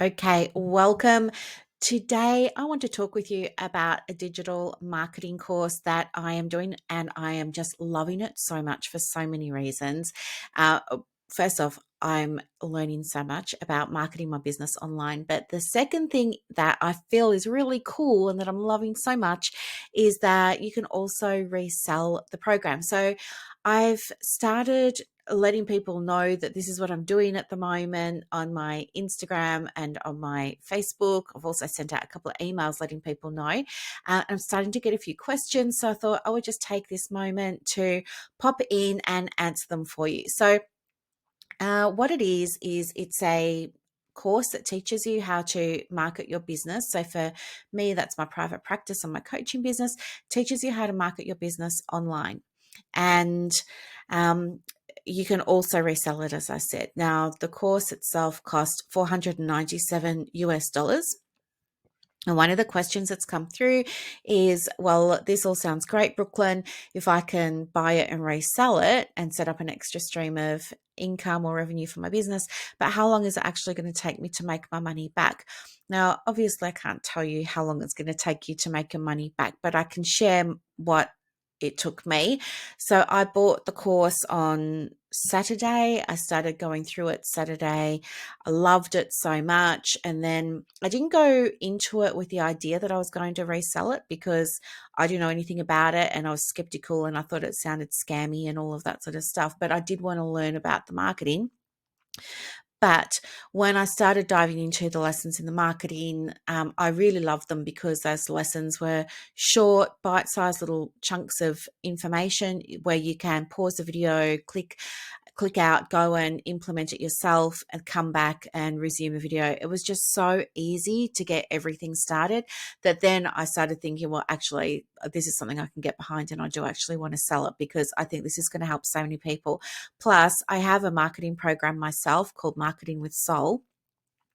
Okay, welcome. Today, I want to talk with you about a digital marketing course that I am doing, and I am just loving it so much for so many reasons. Uh, First off, I'm learning so much about marketing my business online. But the second thing that I feel is really cool and that I'm loving so much is that you can also resell the program. So I've started letting people know that this is what I'm doing at the moment on my Instagram and on my Facebook. I've also sent out a couple of emails letting people know. I'm starting to get a few questions, so I thought I would just take this moment to pop in and answer them for you. So, what it is it's a course that teaches you how to market your business. So for me, that's my private practice and my coaching business, teaches you how to market your business online. And um, you can also resell it, as I said. Now, the course itself cost $497 US. And one of the questions that's come through is, well, this all sounds great, Brooklyn. If I can buy it and resell it and set up an extra stream of income or revenue for my business, but how long is it actually going to take me to make my money back? Now, obviously, I can't tell you how long it's going to take you to make your money back, but I can share what it took me. So I bought the course on Saturday. I started going through it Saturday. I loved it so much. And then I didn't go into it with the idea that I was going to resell it because I didn't know anything about it and I was skeptical and I thought it sounded scammy and all of that sort of stuff. But I did want to learn about the marketing. But when I started diving into the lessons in the marketing, I really loved them because those lessons were short, bite-sized little chunks of information where you can pause the video, click out, go and implement it yourself and come back and resume the video. It was just so easy to get everything started that then I started thinking, well, actually, this is something I can get behind and I do actually want to sell it because I think this is going to help so many people. Plus, I have a marketing program myself called Marketing with Soul,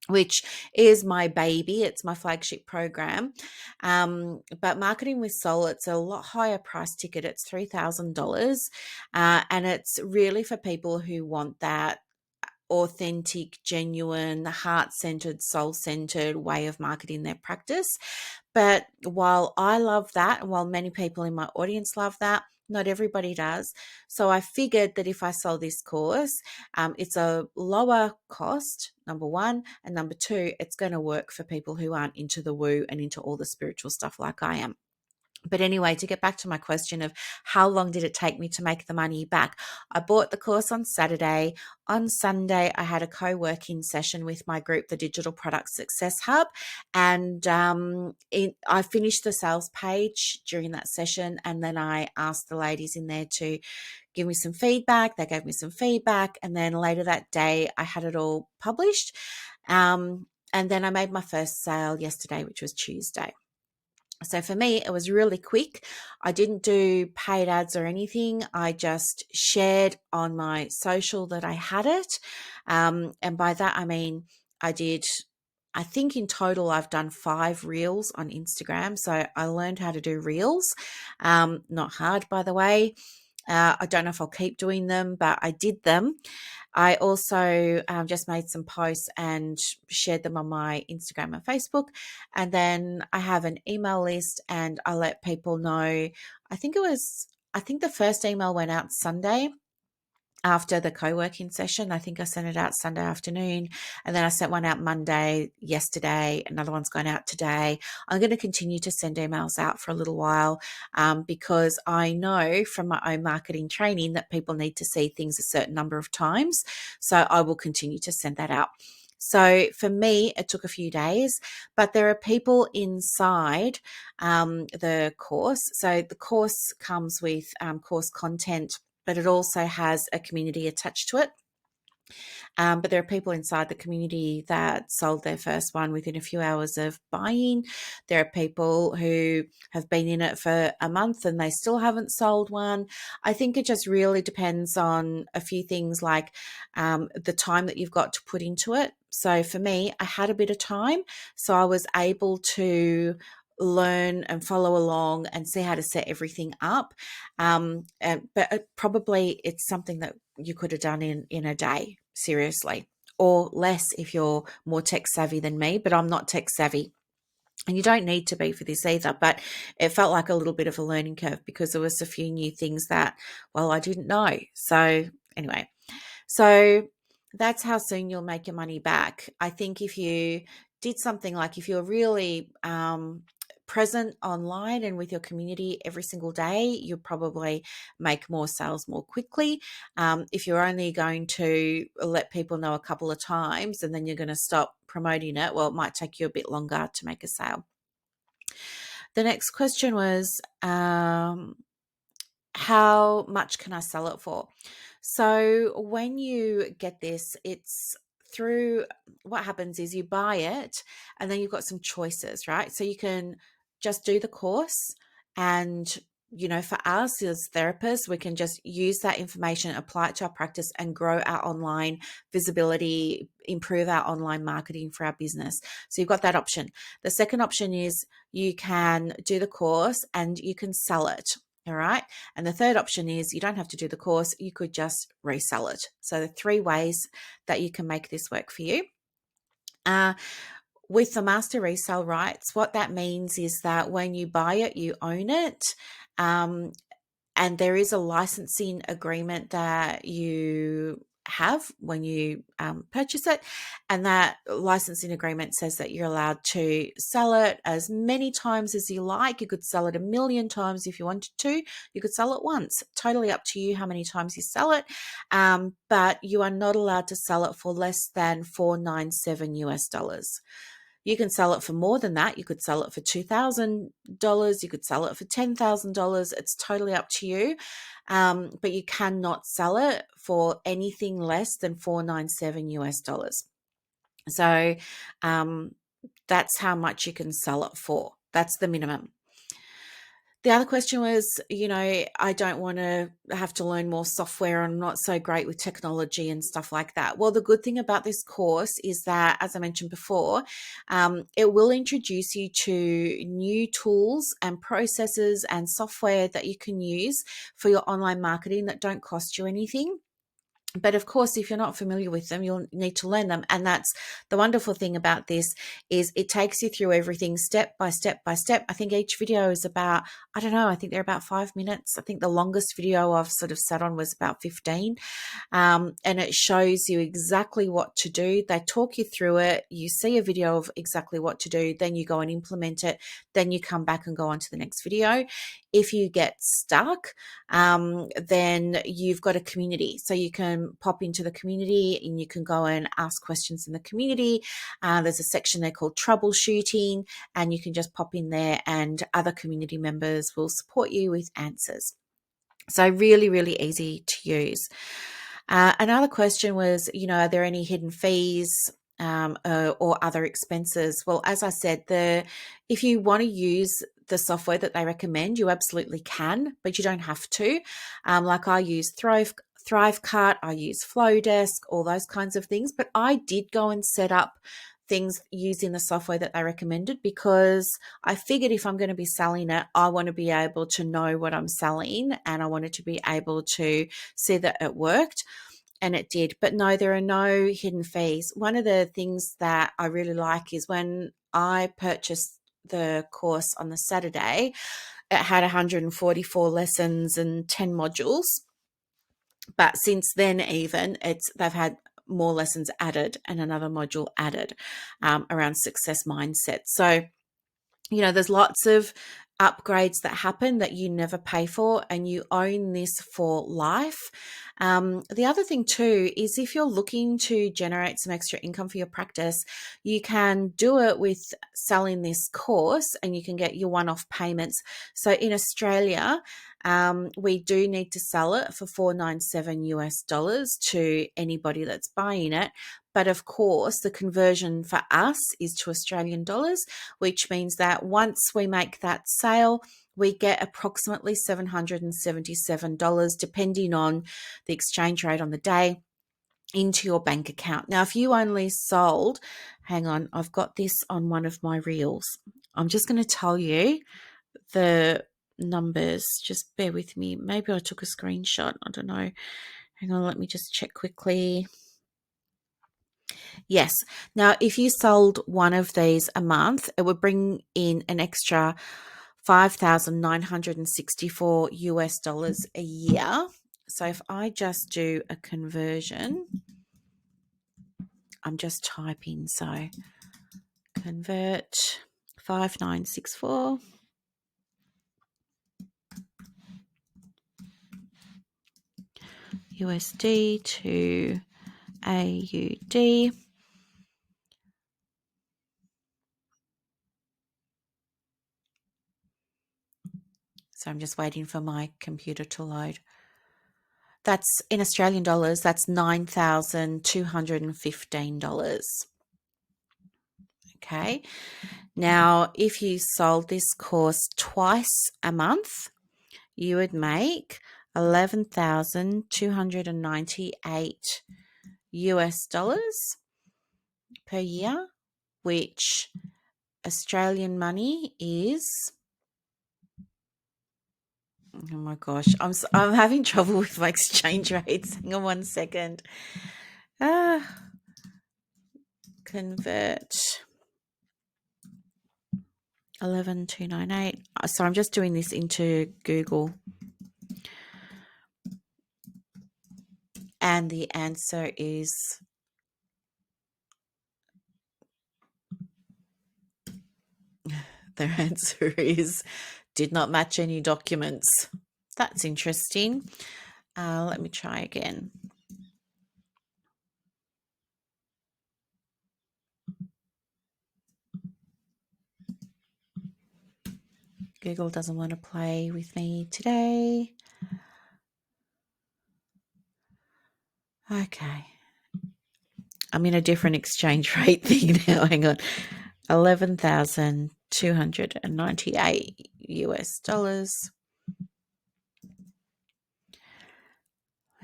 which is my baby. It's my flagship program. But Marketing with Soul, it's a lot higher price ticket. It's $3,000. And it's really for people who want that authentic, genuine, heart-centered, soul-centered way of marketing their practice. But while I love that, and while many people in my audience love that, not everybody does. So I figured that if I sold this course, it's a lower cost, number one, and number two, it's going to work for people who aren't into the woo and into all the spiritual stuff like I am. But anyway, to get back to my question of how long did it take me to make the money back? I bought the course on Saturday. On Sunday, I had a co-working session with my group, the Digital Product Success Hub. And I finished the sales page during that session. And then I asked the ladies in there to give me some feedback. They gave me some feedback. And then later that day, I had it all published. And then I made my first sale yesterday, which was Tuesday. So for me, it was really quick. I didn't do paid ads or anything. I just shared on my social that I had it. And by that, I mean, I think in total, I've done 5 reels on Instagram. So I learned how to do reels. Not hard, by the way. I don't know if I'll keep doing them, but I did them. I also just made some posts and shared them on my Instagram and Facebook. And then I have an email list and I let people know. I think the first email went out Sunday after the co-working session. I think I sent it out Sunday afternoon, and then I sent one out Monday, yesterday, another one's going out today. I'm going to continue to send emails out for a little while because I know from my own marketing training that people need to see things a certain number of times. So I will continue to send that out. So for me, it took a few days, but there are people inside the course. So the course comes with course content, but it also has a community attached to it. But there are people inside the community that sold their first one within a few hours of buying. There are people who have been in it for a month and they still haven't sold one. I think it just really depends on a few things like the time that you've got to put into it. So for me, I had a bit of time, so I was able to learn and follow along and see how to set everything up. But probably it's something that you could have done in a day, seriously. or less if you're more tech savvy than me, but I'm not tech savvy. And you don't need to be for this either, but it felt like a little bit of a learning curve because there was a few new things that, well, I didn't know. So anyway, so that's how soon you'll make your money back. I think if you did something like if you're really present online and with your community every single day, you'll probably make more sales more quickly. If you're only going to let people know a couple of times and then you're going to stop promoting it, well, it might take you a bit longer to make a sale. The next question was, how much can I sell it for? So when you get this, it's through what happens is you buy it and then you've got some choices, right? So you can just do the course and for us as therapists, we can just use that information, apply it to our practice and grow our online visibility, improve our online marketing for our business. So you've got that option. The second option is you can do the course and you can sell it. All right. And the third option is you don't have to do the course. You could just resell it. So the 3 ways that you can make this work for you. With the Master Resell Rights, what that means is that when you buy it, you own it. And there is a licensing agreement that you have when you purchase it, and that licensing agreement says that you're allowed to sell it as many times as you like. You could sell it 1 million times if you wanted to. You could sell it once. Totally up to you how many times you sell it, but you are not allowed to sell it for less than $497 US. You can sell it for more than that. You could sell it for $2,000. You could sell it for $10,000. It's totally up to you. But you cannot sell it for anything less than $497 US. So that's how much you can sell it for. That's the minimum. The other question was, I don't want to have to learn more software. I'm not so great with technology and stuff like that. Well, the good thing about this course is that, as I mentioned before, it will introduce you to new tools and processes and software that you can use for your online marketing that don't cost you anything. But of course, if you're not familiar with them, you'll need to learn them. And that's the wonderful thing about this is it takes you through everything step by step by step. I think each video is about, I don't know, I think they're about 5 minutes. I think the longest video I've sort of sat on was about 15. And it shows you exactly what to do. They talk you through it. You see a video of exactly what to do. Then you go and implement it. Then you come back and go on to the next video. If you get stuck, then you've got a community. So you can pop into the community and you can go and ask questions in the community. There's a section there called troubleshooting, and you can just pop in there and other community members will support you with answers. So really, really easy to use. Another question was, are there any hidden fees or other expenses? Well, as I said, if you want to use the software that they recommend, you absolutely can, but you don't have to. Like I use Thrivecart, I use Flowdesk, all those kinds of things. But I did go and set up things using the software that they recommended because I figured if I'm going to be selling it, I want to be able to know what I'm selling and I wanted to be able to see that it worked. And it did. But no, there are no hidden fees. One of the things that I really like is when I purchased the course on the Saturday, it had 144 lessons and 10 modules. But since then, even they've had more lessons added and another module added around success mindset. So, there's lots of upgrades that happen that you never pay for, and you own this for life. The other thing too is if you're looking to generate some extra income for your practice, you can do it with selling this course and you can get your one-off payments. So in Australia, we do need to sell it for $497 US to anybody that's buying it. But of course, the conversion for us is to Australian dollars, which means that once we make that sale, we get approximately $777, depending on the exchange rate on the day, into your bank account. Now, if you only sold, hang on, I've got this on one of my reels. I'm just going to tell you the numbers. Just bear with me. Maybe I took a screenshot. I don't know. Hang on, let me just check quickly. Yes. Now, if you sold one of these a month, it would bring in an extra 5,964 US dollars a year. So if I just do a conversion, I'm just typing, so convert 5,964 USD to AUD. So I'm just waiting for my computer to load. That's in Australian dollars, that's $9,215. Okay. Now, if you sold this course twice a month, you would make 11,298 US dollars per year, which Australian money is, oh my gosh, I'm having trouble with my exchange rates. Hang on one second. Convert 11,298. So I'm just doing this into Google. And the answer is did not match any documents. That's interesting. Let me try again. Google doesn't want to play with me today. Okay. I'm in a different exchange rate thing now. Hang on. 11,298 US dollars.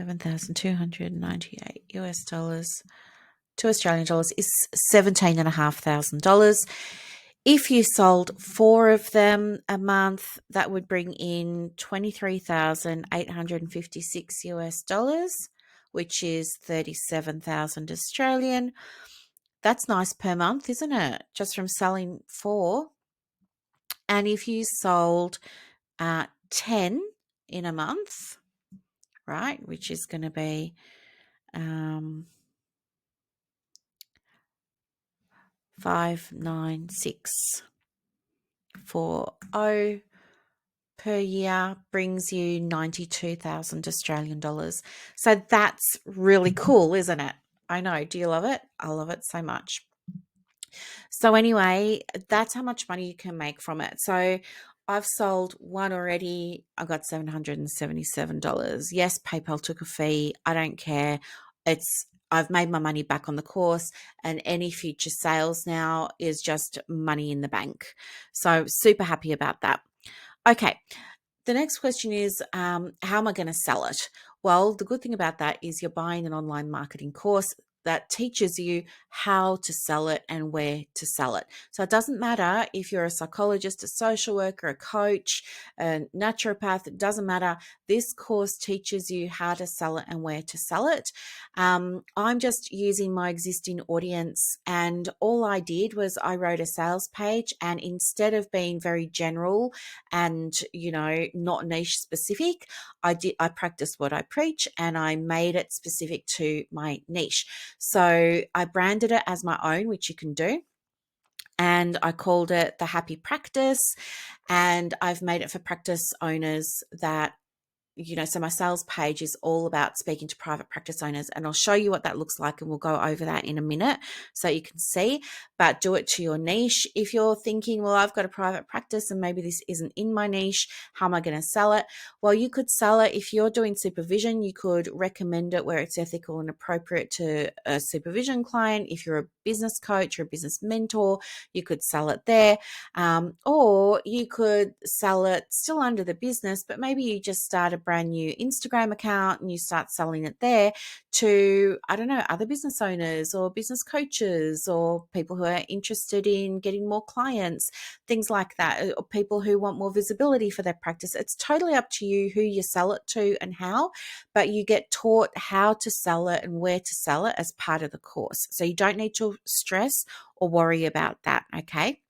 11,298 US dollars to Australian dollars is $17,500. If you sold 4 of them a month, that would bring in 23,856 US dollars, which is 37,000 Australian. That's nice per month, isn't it? Just from selling 4. And if you sold 10 in a month, right, which is going to be 59640 per year, brings you 92,000 Australian dollars. So that's really cool, isn't it? I know. Do you love it? I love it so much. So anyway, that's how much money you can make from it. So I've sold one already. I got $777. Yes, PayPal took a fee. I don't care. I've made my money back on the course, and any future sales now is just money in the bank. So super happy about that. Okay. The next question is, how am I going to sell it? Well, the good thing about that is you're buying an online marketing course that teaches you how to sell it and where to sell it. So it doesn't matter if you're a psychologist, a social worker, a coach, a naturopath, it doesn't matter. This course teaches you how to sell it and where to sell it. I'm just using my existing audience, and all I did was I wrote a sales page, and instead of being very general and, not niche specific, I practiced what I preach, and I made it specific to my niche. So I branded it as my own, which you can do. And I called it the Happy Practice. And I've made it for practice owners that, so my sales page is all about speaking to private practice owners, and I'll show you what that looks like, and we'll go over that in a minute so you can see. But do it to your niche. If you're thinking, well, I've got a private practice and maybe this isn't in my niche, how am I going to sell it? Well, you could sell it if you're doing supervision. You could recommend it where it's ethical and appropriate to a supervision client. If you're a business coach or a business mentor, you could sell it there. Or you could sell it still under the business, but maybe you just start a brand new Instagram account and you start selling it there to, I don't know, other business owners or business coaches or people who are interested in getting more clients, things like that, or people who want more visibility for their practice. It's totally up to you who you sell it to and how, but you get taught how to sell it and where to sell it as part of the course. So you don't need to stress or worry about that, okay?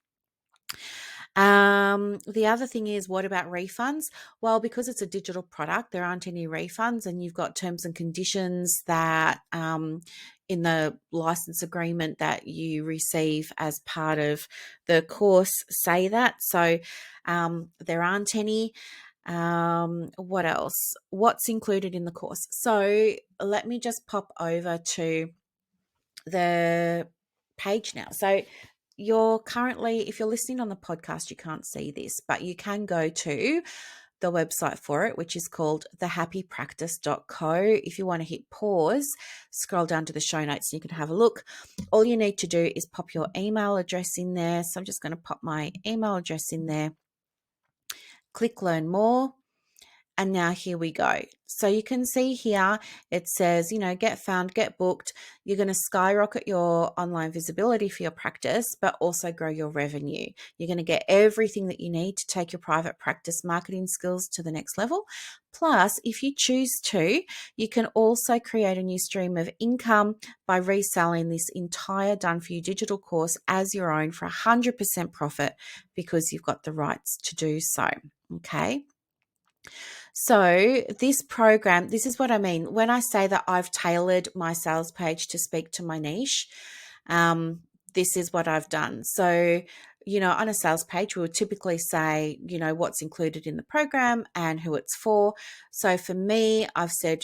The other thing is, what about refunds? Well, because it's a digital product, there aren't any refunds, and you've got terms and conditions that in the license agreement that you receive as part of the course say that. So there aren't any. What else? What's included in the course? So let me just pop over to the page now. So you're currently, if you're listening on the podcast, you can't see this, but you can go to the website for it, which is called thehappypractice.co. If you want to hit pause, scroll down to the show notes and you can have a look. All you need to do is pop your email address in there. So I'm just going to pop my email address in there, click learn more. And now here we go. So you can see here, it says, get found, get booked. You're going to skyrocket your online visibility for your practice, but also grow your revenue. You're going to get everything that you need to take your private practice marketing skills to the next level. Plus, if you choose to, you can also create a new stream of income by reselling this entire done for you digital course as your own for 100% profit because you've got the rights to do so. Okay. So this program, this is what I mean when I say that I've tailored my sales page to speak to my niche. This is what I've done. So, on a sales page, we would typically say, what's included in the program and who it's for. So for me, I've said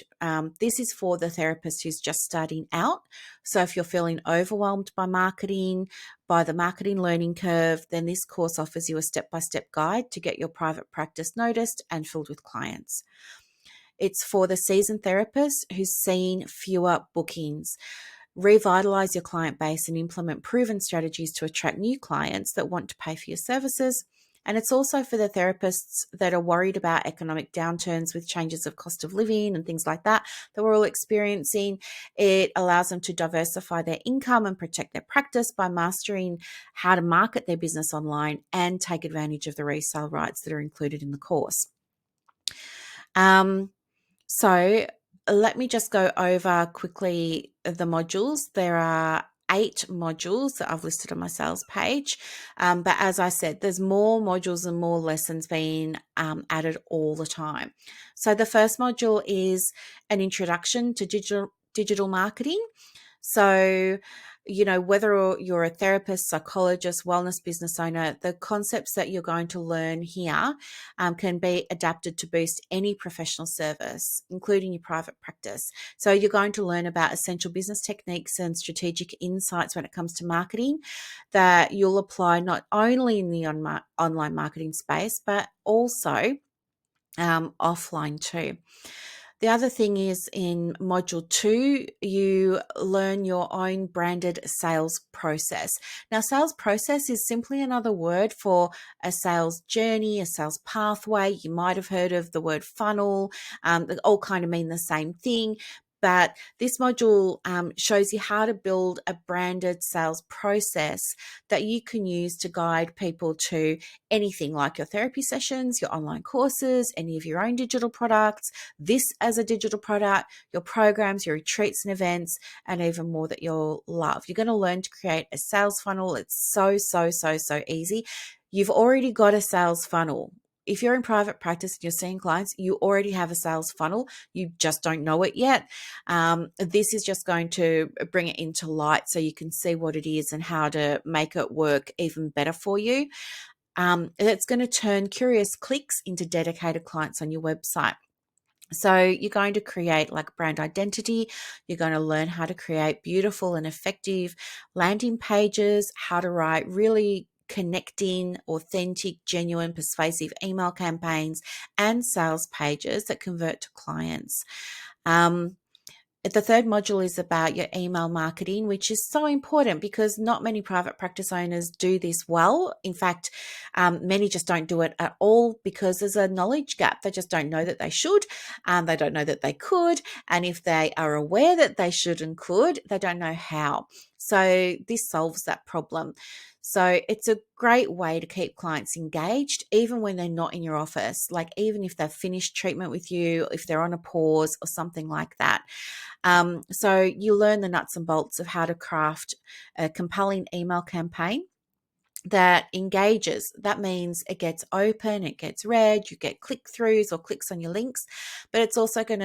this is for the therapist who's just starting out. So if you're feeling overwhelmed by marketing, by the marketing learning curve, then this course offers you a step-by-step guide to get your private practice noticed and filled with clients. It's for the seasoned therapist who's seen fewer bookings. Revitalize your client base and implement proven strategies to attract new clients that want to pay for your services. And it's also for the therapists that are worried about economic downturns with changes of cost of living and things like that we're all experiencing. It allows them to diversify their income and protect their practice by mastering how to market their business online and take advantage of the resale rights that are included in the course. So let me just go over quickly the modules. There are 8 modules that I've listed on my sales page. But as I said, there's more modules and more lessons being added all the time. So the first module is an introduction to digital marketing. So, whether you're a therapist, psychologist, wellness business owner, the concepts that you're going to learn here can be adapted to boost any professional service, including your private practice. So you're going to learn about essential business techniques and strategic insights when it comes to marketing that you'll apply not only in the online marketing space, but also offline too. The other thing is in module 2, you learn your own branded sales process. Now, sales process is simply another word for a sales journey, a sales pathway. You might have heard of the word funnel. They all kind of mean the same thing. But this module shows you how to build a branded sales process that you can use to guide people to anything like your therapy sessions, your online courses, any of your own digital products, this as a digital product, your programs, your retreats and events, and even more that you'll love. You're going to learn to create a sales funnel. It's so easy. You've already got a sales funnel. If you're in private practice and you're seeing clients, you already have a sales funnel. You just don't know it yet. This is just going to bring it into light so you can see what it is and how to make it work even better for you. It's going to turn curious clicks into dedicated clients on your website. So you're going to create like brand identity. You're going to learn how to create beautiful and effective landing pages, how to write really connecting, authentic, genuine, persuasive email campaigns and sales pages that convert to clients. The third module is about your email marketing, which is so important because not many private practice owners do this well. In fact, many just don't do it at all because there's a knowledge gap. They just don't know that they should. They don't know that they could. And if they are aware that they should and could, they don't know how. So this solves that problem. So it's a great way to keep clients engaged, even when they're not in your office, like even if they've finished treatment with you, if they're on a pause or something like that. So you learn the nuts and bolts of how to craft a compelling email campaign that engages. That means it gets open, it gets read, you get click-throughs or clicks on your links, but it's also going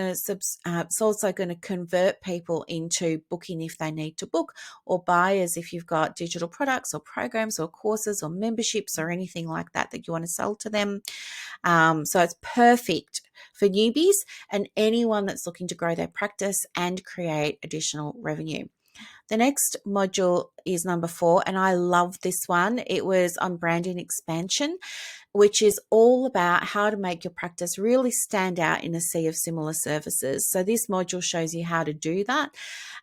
to convert people into booking if they need to book, or buyers if you've got digital products or programs or courses or memberships or anything like that that you want to sell to them. So it's perfect for newbies and anyone that's looking to grow their practice and create additional revenue. The next module is number 4, and I love this one. It was on branding expansion, which is all about how to make your practice really stand out in a sea of similar services. So this module shows you how to do that.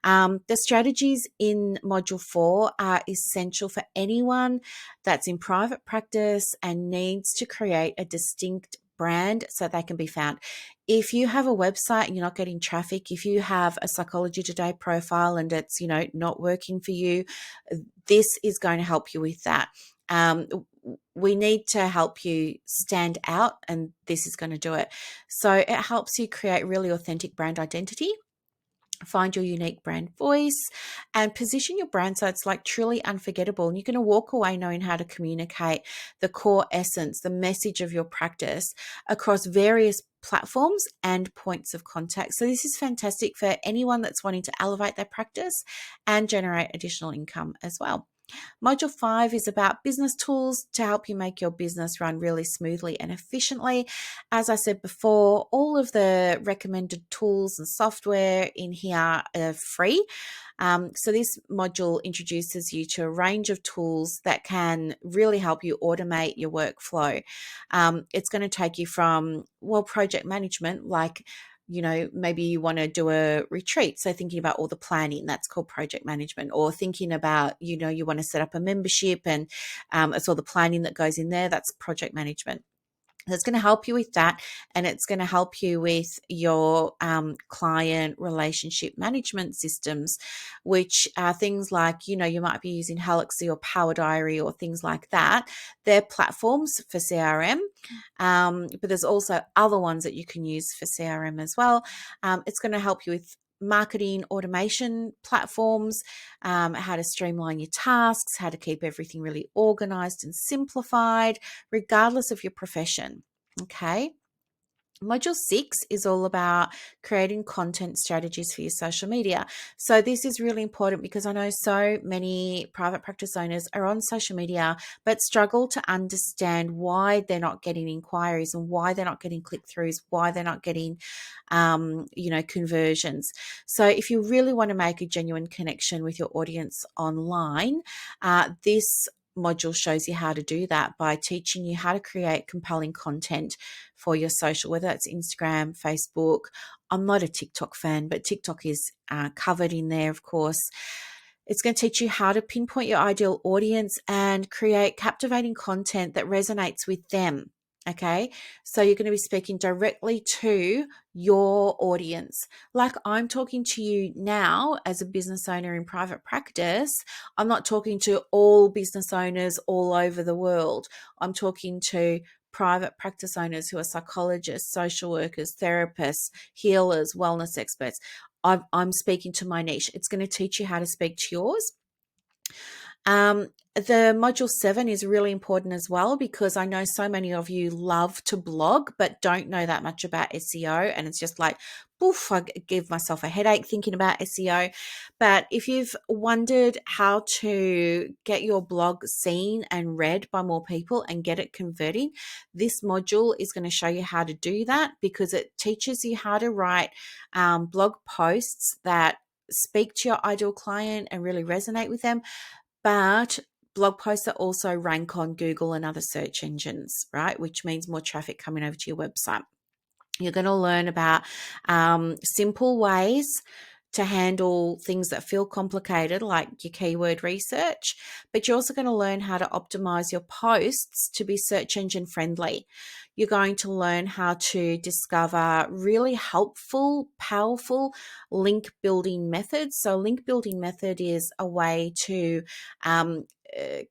The strategies in module 4 are essential for anyone that's in private practice and needs to create a distinct brand so they can be found. If you have a website and you're not getting traffic, if you have a Psychology Today profile and it's, not working for you, this is going to help you with that. We need to help you stand out, and this is going to do it. So it helps you create really authentic brand identity, find your unique brand voice, and position your brand so it's like truly unforgettable. And you're going to walk away knowing how to communicate the core essence, the message of your practice across various platforms and points of contact. So this is fantastic for anyone that's wanting to elevate their practice and generate additional income as well. Module 5 is about business tools to help you make your business run really smoothly and efficiently. As I said before, all of the recommended tools and software in here are free. So this module introduces you to a range of tools that can really help you automate your workflow. It's going to take you from, project management, like maybe you want to do a retreat. So thinking about all the planning, that's called project management, or thinking about, you want to set up a membership and it's all the planning that goes in there. That's project management. That's going to help you with that, and it's going to help you with your client relationship management systems, which are things like, you might be using Galaxy or Power Diary or things like that. They're platforms for CRM, but there's also other ones that you can use for CRM as well. It's going to help you with marketing automation platforms, how to streamline your tasks, how to keep everything really organized and simplified, regardless of your profession. Okay. Module 6 is all about creating content strategies for your social media. So this is really important because I know so many private practice owners are on social media but struggle to understand why they're not getting inquiries and why they're not getting click-throughs, why they're not getting conversions. So if you really want to make a genuine connection with your audience online, this module shows you how to do that by teaching you how to create compelling content for your social, whether that's Instagram, Facebook. I'm not a TikTok fan, but TikTok is covered in there, of course. It's going to teach you how to pinpoint your ideal audience and create captivating content that resonates with them. Okay, so you're going to be speaking directly to your audience. Like I'm talking to you now as a business owner in private practice. I'm not talking to all business owners all over the world. I'm talking to private practice owners who are psychologists, social workers, therapists, healers, wellness experts. I'm speaking to my niche. It's going to teach you how to speak to yours. The module 7 is really important as well because I know so many of you love to blog but don't know that much about SEO, and it's just like, poof, I give myself a headache thinking about SEO. But if you've wondered how to get your blog seen and read by more people and get it converting, this module is going to show you how to do that because it teaches you how to write blog posts that speak to your ideal client and really resonate with them. But blog posts that also rank on Google and other search engines, right? Which means more traffic coming over to your website. You're going to learn about simple ways to handle things that feel complicated, like your keyword research, but you're also going to learn how to optimize your posts to be search engine friendly. You're going to learn how to discover really helpful, powerful link building methods. So, link building method is a way to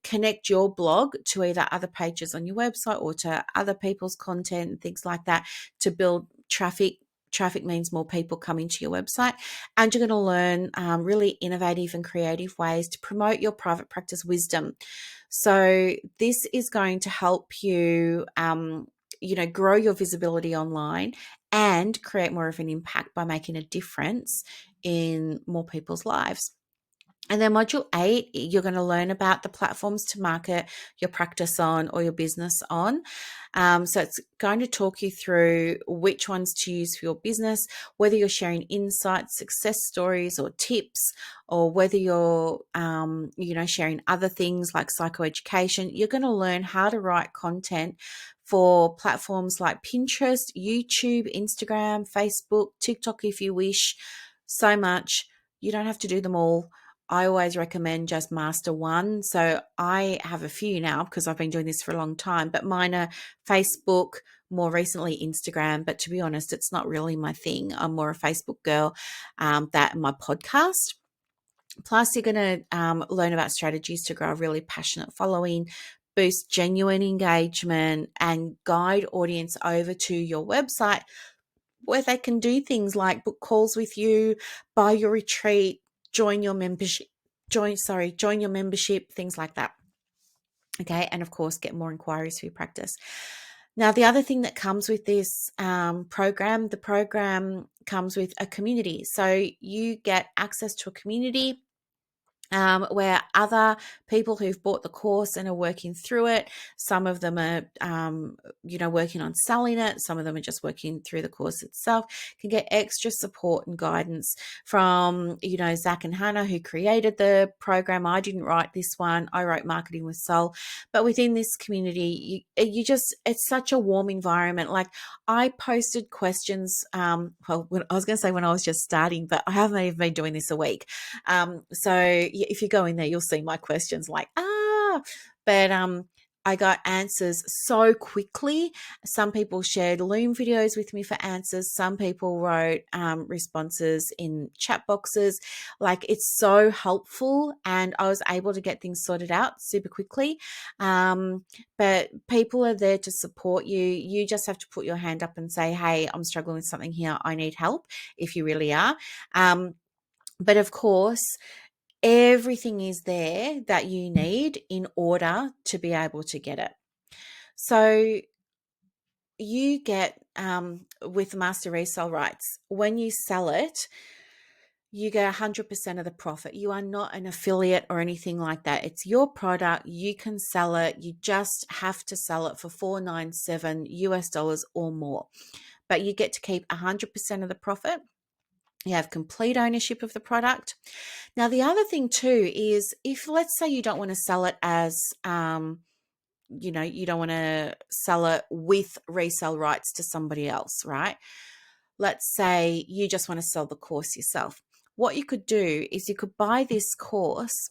connect your blog to either other pages on your website or to other people's content and things like that to build traffic. Traffic means more people coming to your website, and you're going to learn really innovative and creative ways to promote your private practice wisdom. So this is going to help you, grow your visibility online and create more of an impact by making a difference in more people's lives. And then module 8, you're going to learn about the platforms to market your practice on or your business on. So it's going to talk you through which ones to use for your business, whether you're sharing insights, success stories, or tips, or whether you're, sharing other things like psychoeducation. You're going to learn how to write content for platforms like Pinterest, YouTube, Instagram, Facebook, TikTok if you wish. So much. You don't have to do them all. I always recommend just master one. So I have a few now because I've been doing this for a long time, but mine are Facebook, more recently Instagram. But to be honest, it's not really my thing. I'm more a Facebook girl, that and my podcast. Plus, you're going to learn about strategies to grow a really passionate following, boost genuine engagement, and guide audience over to your website where they can do things like book calls with you, buy your retreat, join your membership, things like that. Okay. And of course, get more inquiries for your practice. Now, the other thing that comes with this program, the program comes with a community. So you get access to a community where other people who've bought the course and are working through it. Some of them are, working on selling it. Some of them are just working through the course itself. Can get extra support and guidance from, Zach and Hannah, who created the program. I didn't write this one. I wrote Marketing with Soul. But within this community, it's such a warm environment. Like, I posted questions. I was going to say when I was just starting, but I haven't even been doing this a week. So if you go in there, you'll see my questions but I got answers so quickly. Some people shared Loom videos with me for answers. Some people wrote responses in chat boxes. Like, it's so helpful, and I was able to get things sorted out super quickly. But people are there to support you. You just have to put your hand up and say, hey, I'm struggling with something here. I need help, if you really are. But of course, everything is there that you need in order to be able to get it. So you get, with Master Resell Rights, when you sell it, you get 100% of the profit. You are not an affiliate or anything like that. It's your product. You can sell it. You just have to sell it for $497 US or more. But you get to keep 100% of the profit. You have complete ownership of the product. Now, the other thing too is, if let's say you don't want to sell it as, you don't want to sell it with resale rights to somebody else, right? Let's say you just want to sell the course yourself. What you could do is you could buy this course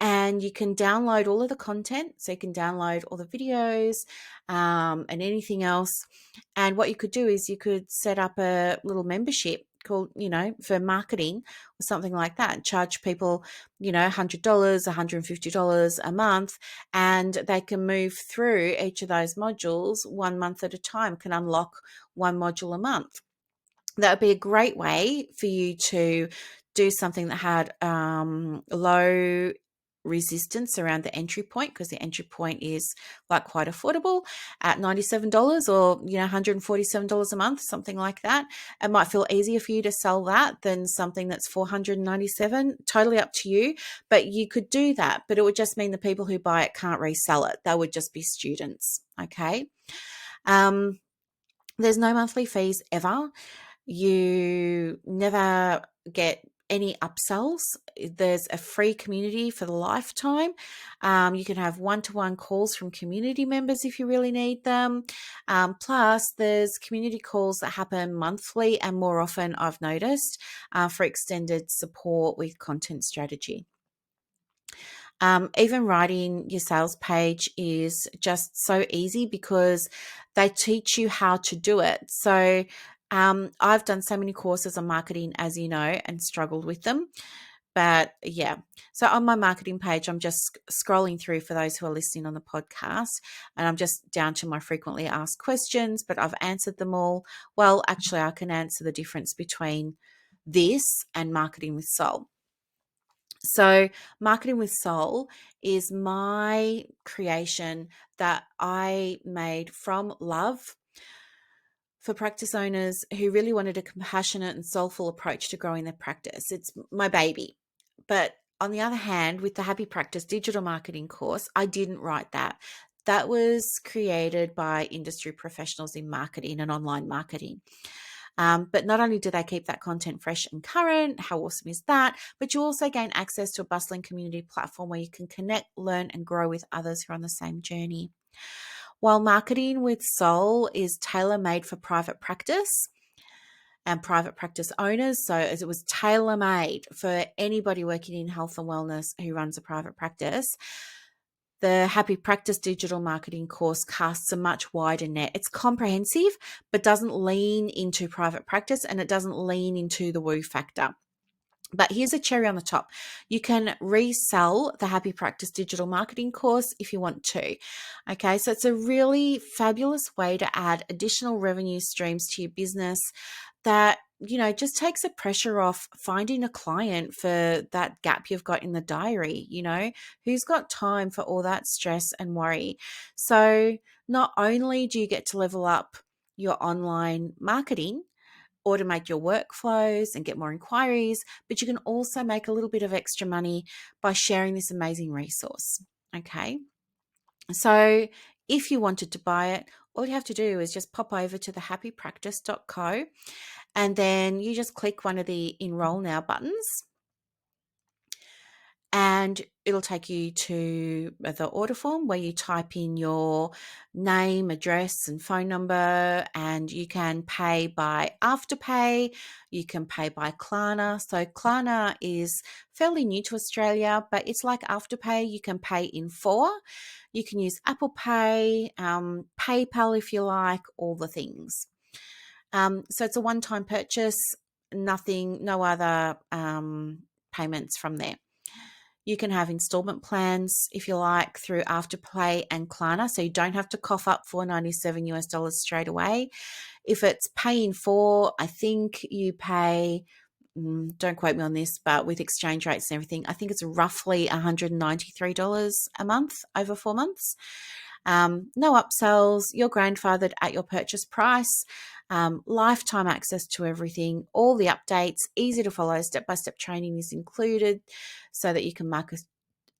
and you can download all of the content. So you can download all the videos and anything else. And what you could do is you could set up a little membership called, for marketing or something like that, and charge people, $100, $150 a month, and they can move through each of those modules 1 month at a time, can unlock one module a month. That would be a great way for you to do something that had low resistance around the entry point, because the entry point is like quite affordable at $97 or $147 a month, something like that. It might feel easier for you to sell that than something that's $497. Totally up to you, but you could do that. But it would just mean the people who buy it can't resell it. They would just be students. Okay. There's no monthly fees ever. You never get any upsells. There's a free community for the lifetime. You can have one-to-one calls from community members if you really need them. Plus, there's community calls that happen monthly and more often, I've noticed, for extended support with content strategy. Even writing your sales page is just so easy because they teach you how to do it. So I've done so many courses on marketing, as you know, and struggled with them. But yeah, so on my marketing page, I'm just scrolling through for those who are listening on the podcast, and I'm just down to my frequently asked questions, but I've answered them all. Well, actually, I can answer the difference between this and marketing with soul. So, Marketing with Soul is my creation that I made from love for practice owners who really wanted a compassionate and soulful approach to growing their practice. It's my baby. But on the other hand, with the Happy Practice digital marketing course, I didn't write that. That was created by industry professionals in marketing and online marketing. But not only do they keep that content fresh and current, how awesome is that? But you also gain access to a bustling community platform where you can connect, learn, and grow with others who are on the same journey. While Marketing with Soul is tailor-made for private practice and private practice owners, so as it was tailor-made for anybody working in health and wellness who runs a private practice, the Happy Practice digital marketing course casts a much wider net. It's comprehensive, but doesn't lean into private practice, and it doesn't lean into the woo factor. But here's a cherry on the top. You can resell the Happy Practice digital marketing course if you want to. Okay, so it's a really fabulous way to add additional revenue streams to your business that, you know, just takes the pressure off finding a client for that gap you've got in the diary. You know, who's got time for all that stress and worry? So not only do you get to level up your online marketing, automate your workflows and get more inquiries, but you can also make a little bit of extra money by sharing this amazing resource. Okay. So if you wanted to buy it, all you have to do is just pop over to thehappypractice.co, and then you just click one of the enroll now buttons, and it'll take you to the order form where you type in your name, address, and phone number, and you can pay by Afterpay. You can pay by Klarna. So Klarna is fairly new to Australia, but it's like Afterpay. You can pay in 4. You can use Apple Pay, PayPal if you like, all the things. So it's a one-time purchase, no other payments from there. You can have installment plans, if you like, through Afterpay and Klarna, so you don't have to cough up $497 US straight away. If it's pay in 4, I think you pay, don't quote me on this, but with exchange rates and everything, I think it's roughly $193 a month over 4 months. No upsells, you're grandfathered at your purchase price, lifetime access to everything, all the updates, easy to follow, step-by-step training is included so that you can market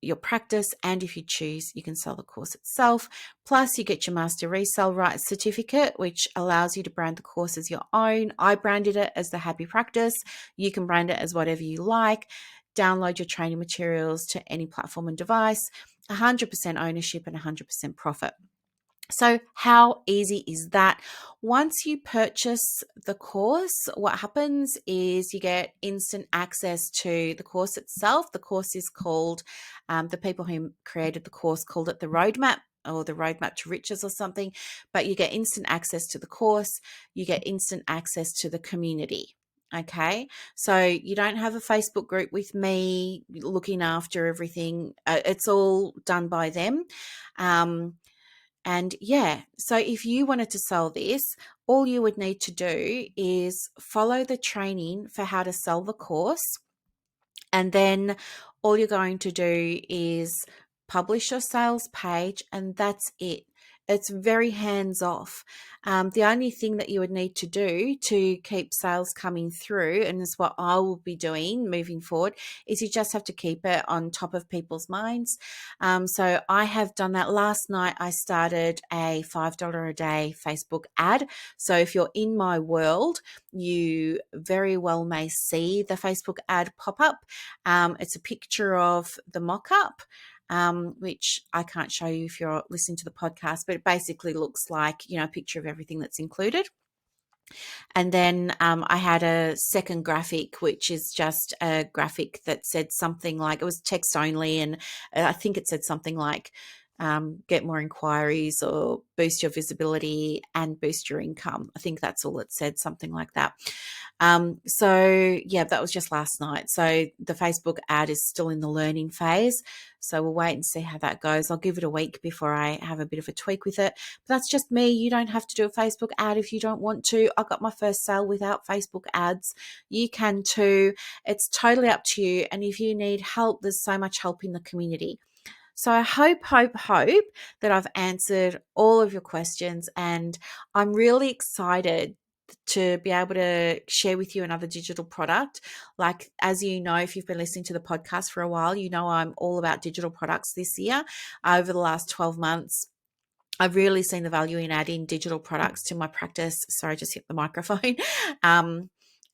your practice, and if you choose, you can sell the course itself. Plus, you get your Master Resell Rights certificate, which allows you to brand the course as your own. I branded it as the Happy Practice. You can brand it as whatever you like. Download your training materials to any platform and device. 100% ownership and 100% profit. So how easy is that? Once you purchase the course, what happens is you get instant access to the course itself. The course is called, the people who created the course called it the Roadmap, or the Roadmap to Riches or something, but you get instant access to the course. You get instant access to the community. Okay, so you don't have a Facebook group with me looking after everything. It's all done by them. And yeah, so if you wanted to sell this, all you would need to do is follow the training for how to sell the course. And then all you're going to do is publish your sales page, and that's it. It's very hands off. The only thing that you would need to do to keep sales coming through, and this is what I will be doing moving forward, is you just have to keep it on top of people's minds. So I have done that. Last night I started a $5 a day Facebook ad. So if you're in my world, you very well may see the Facebook ad pop up. It's a picture of the mock up, which I can't show you if you're listening to the podcast, but it basically looks like, a picture of everything that's included. And then I had a second graphic, which is just a graphic that said something like, it was text only, and I think it said something like, get more inquiries or boost your visibility and boost your income. I think that's all it said, something like that. So yeah, that was just last night. So the Facebook ad is still in the learning phase. So we'll wait and see how that goes. I'll give it a week before I have a bit of a tweak with it. But that's just me. You don't have to do a Facebook ad if you don't want to. I got my first sale without Facebook ads. You can too. It's totally up to you. And if you need help, there's so much help in the community. So I hope that I've answered all of your questions, and I'm really excited to be able to share with you another digital product. Like, as you know, if you've been listening to the podcast for a while, you know I'm all about digital products this year. Over the last 12 months, I've really seen the value in adding digital products to my practice. Sorry, I just hit the microphone.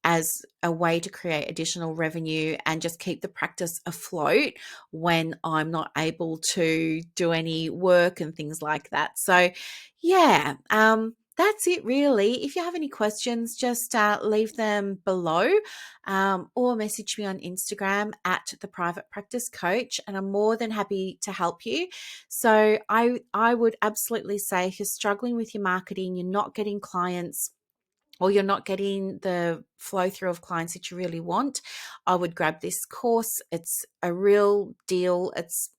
As a way to create additional revenue and just keep the practice afloat when I'm not able to do any work and things like that. So, yeah, that's it really. If you have any questions, just leave them below, or message me on Instagram at the Private Practice Coach, and I'm more than happy to help you. So I would absolutely say, if you're struggling with your marketing, you're not getting clients, or you're not getting the flow through of clients that you really want, I would grab this course. It's a real deal. It's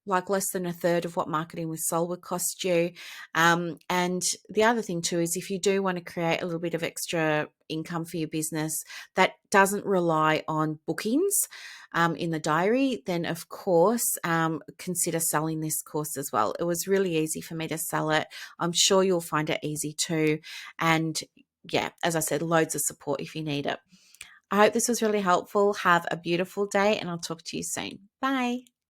like less than a third of what Marketing with Soul would cost you. And the other thing too is, if you do want to create a little bit of extra income for your business that doesn't rely on bookings in the diary, then of course consider selling this course as well. It was really easy for me to sell it. I'm sure you'll find it easy too. And yeah, as I said, loads of support if you need it. I hope this was really helpful. Have a beautiful day, and I'll talk to you soon. Bye.